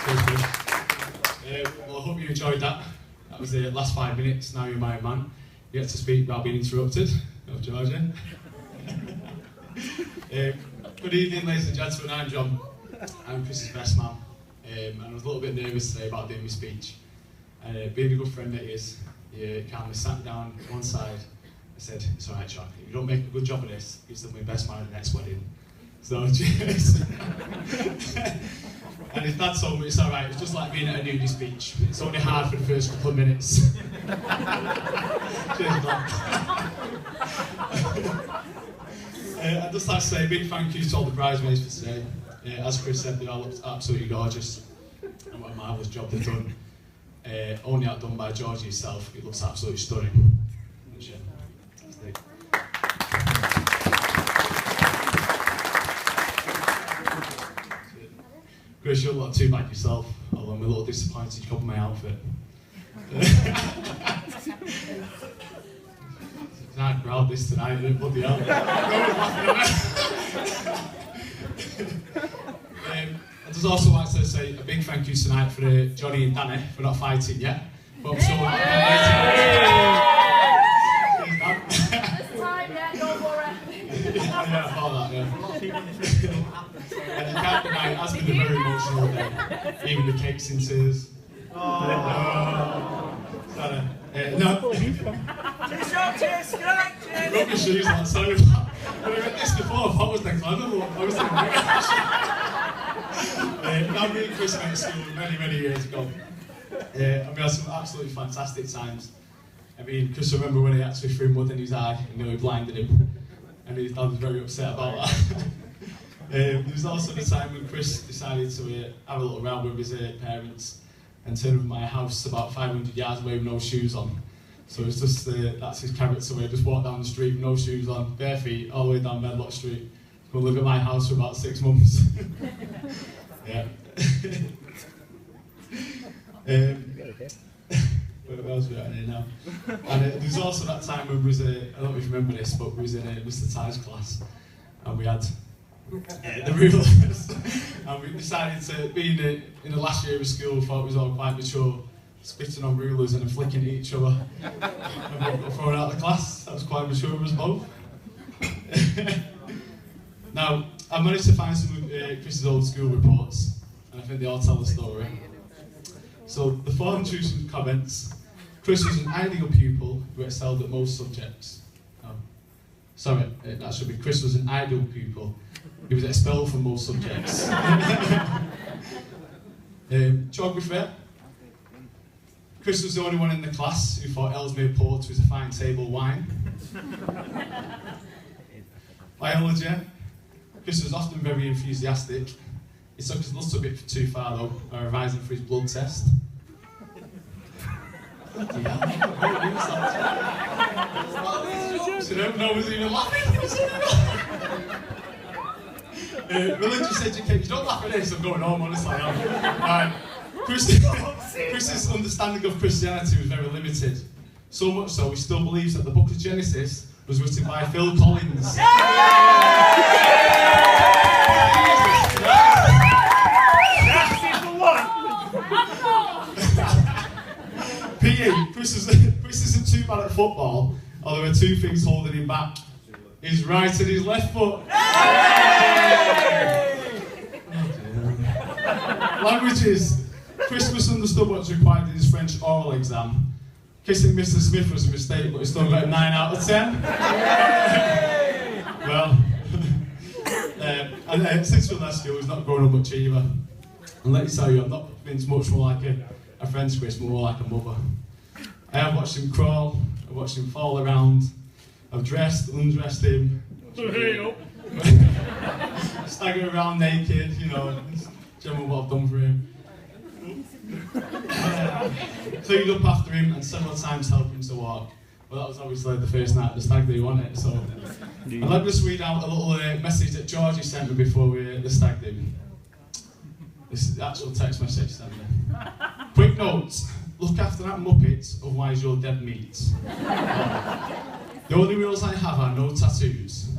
Well, I hope you enjoyed that. That was the last 5 minutes. Now you're my man. You get to speak without being interrupted. Oh, Georji. Good evening, ladies and gentlemen. I'm John. I'm Chris's best man. And I was a little bit nervous today about doing my speech. Being a good friend that he is, he calmly sat me down on one side. I said, "It's alright, Chuck. If you don't make a good job of this, you're still my best man at the next wedding." So, cheers. And if that's all, it's alright. It's just like being at a nudie speech. It's only hard for the first couple of minutes. Cheers, man. I'd just like to say a big thank you to all the bridesmaids for today. As Chris said, they all looked absolutely gorgeous. And what a marvellous job they've done. Only outdone by Georji himself. It looks absolutely stunning. Chris, you don't look too bad yourself, although I'm a little disappointed you covered my outfit. It's a hard crowd this tonight, isn't it? Bloody hell. I'd just also like to say a big thank you tonight for Johnny and Danny for not fighting yet. But I'm sure This time, yeah, don't worry. Yeah, I thought that, yeah. And you can't deny it has been a very emotional day. Even the cake's in tears. Sorry. No. Rub your shoes on, sorry. When I read this before, I thought it was the clever one. I was thinking, now me and Chris went to school many years ago. And we had some absolutely fantastic times. I mean, Chris, remember when he actually threw mud in his eye and nearly blinded him? And his dad was very upset about that. There was also the time when Chris decided to have a little round with his parents and turn up at my house about 500 yards away with no shoes on. So it's just, that's his character, where he just walked down the street with no shoes on, bare feet, all the way down Medlock Street. Go live at my house for about 6 months. Yeah. Where else are we at here now? And there's also that time when we was, I don't know if you remember this, but we was in Mr. Ty's class, and we had the rulers, and we decided to, being in the last year of school, we thought it was all quite mature, spitting on rulers and flicking at each other, and we were thrown out of the class. That was quite mature of us both. Now, I managed to find some of Chris's old school reports, and I think they all tell the story. So, the four intrusive comments: Chris was an ideal pupil who excelled at most subjects. Oh, sorry, that should be Chris was an ideal pupil. He was expelled from most subjects. Geography. Chris was the only one in the class who thought Ellesmere Port was a fine table wine. Biology. Chris was often very enthusiastic. He took his lust a bit too far though, by revising for his blood test. No one's even laughing. Religious education. Don't laugh at this, I'm going home, honestly. Chris's understanding of Christianity was very limited. So much so, he still believes that the book of Genesis was written by Phil Collins. PE, Chris isn't too bad at football, although there are two things holding him back: his right and his left foot. Languages. Chris misunderstood what's required in his French oral exam. Kissing Mr. Smith was a mistake, but he still got a 9 out of 10. Well, and since we're last year, he's not grown up much either. And let me tell you, I've not been much more like a friend to Chris, but more like a mother. I have watched him crawl, I've watched him fall around, I've dressed, undressed him, stagger around naked, you know, generally what I've done for him. Cleaned up after him and several times helped him to walk. Well, that was obviously the first night at the stag do, wasn't it? So, I'd like to just read out a little message that Georji sent me before the stag do. This is the actual text message sent me. Quick note: look after that muppet, otherwise you're dead meat. The only rules I have are no tattoos.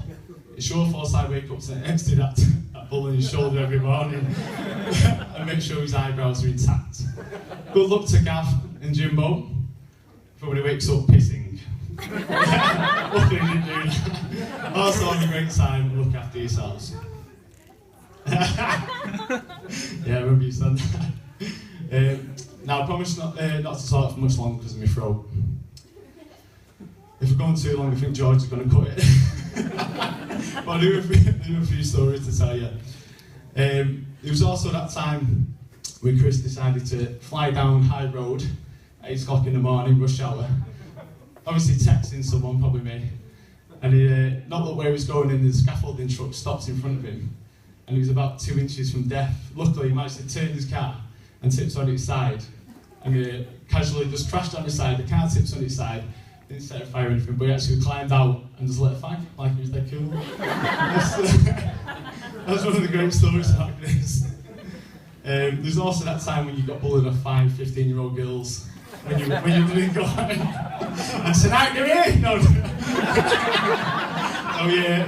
It's your fault I wake up to empty that pulling his shoulder every morning and make sure his eyebrows are intact. Good luck to Gav and Jimbo for when he wakes up pissing. Luckily he didn't do that. Also have a great time, look after yourselves. Yeah, I remember you said that. Now I promise not to talk for much longer because of my throat. If we're going too long, I think George is going to cut it. But I do have a few stories to tell you. It was also that time when Chris decided to fly down High Road at 8 o'clock in the morning, rush hour. Obviously texting someone, probably me. And he not looked where he was going, and the scaffolding truck stops in front of him. And he was about 2 inches from death. Luckily, he managed to turn his car and tips on its side. And he casually just crashed on his side. The car tips on its side. Didn't set a fire or anything, but he actually climbed out and just lit a fire, like he was dead cool. That's one of the great stories about Chris. There's also that time when you got bullied off 5 15-year-old girls when you didn't go out. And tonight, do you? No. Oh yeah.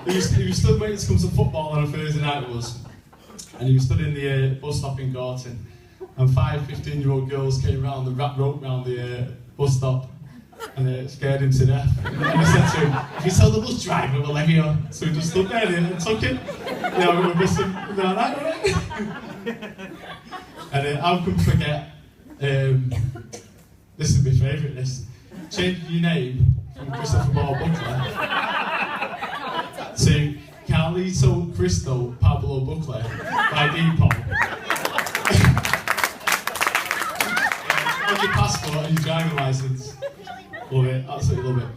He was stood waiting to come to football on a Thursday night it was. And he was stood in the bus stop in Gorton. And 5 15-year-old girls came round and wrapped rope round the bus stop. And it scared him to death. And I said to him, if you tell the bus driver, we'll let you. So he just stood there and took it. Yeah, we were missing. And how can we forget, this is my favourite, this. Changing your name from Christopher Buckley to Carlito Cristo Pablo Buckley by Depot. On your passport and your driving licence. Love it, absolutely love it.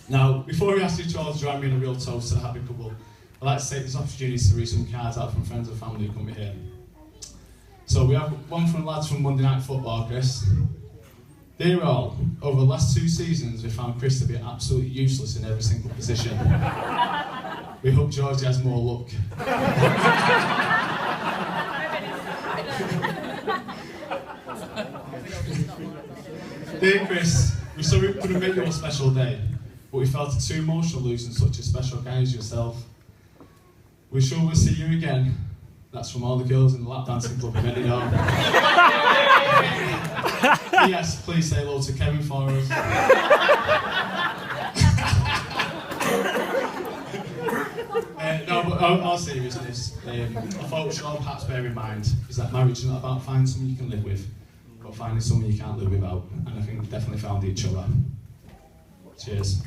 Now, before we ask you to all join me in a real toast to the happy couple, I'd like to take this opportunity to read some cards out from friends and family who come here. So we have one from lads from Monday Night Football, Chris. Dear all, over the last 2 seasons we found Chris to be absolutely useless in every single position. We hope Georji has more luck. Dear Chris, we're sorry we couldn't make your special day, but we felt it too emotional losing such a special guy as yourself. We're sure we'll see you again. That's from all the girls in the lap dancing club in Edinburgh. Yes, please say hello to Kevin for us. No, but all seriousness, I thought we should all perhaps bear in mind is that marriage is not about finding someone you can live with, but finding someone you can't live without. And I think we definitely found each other. Cheers.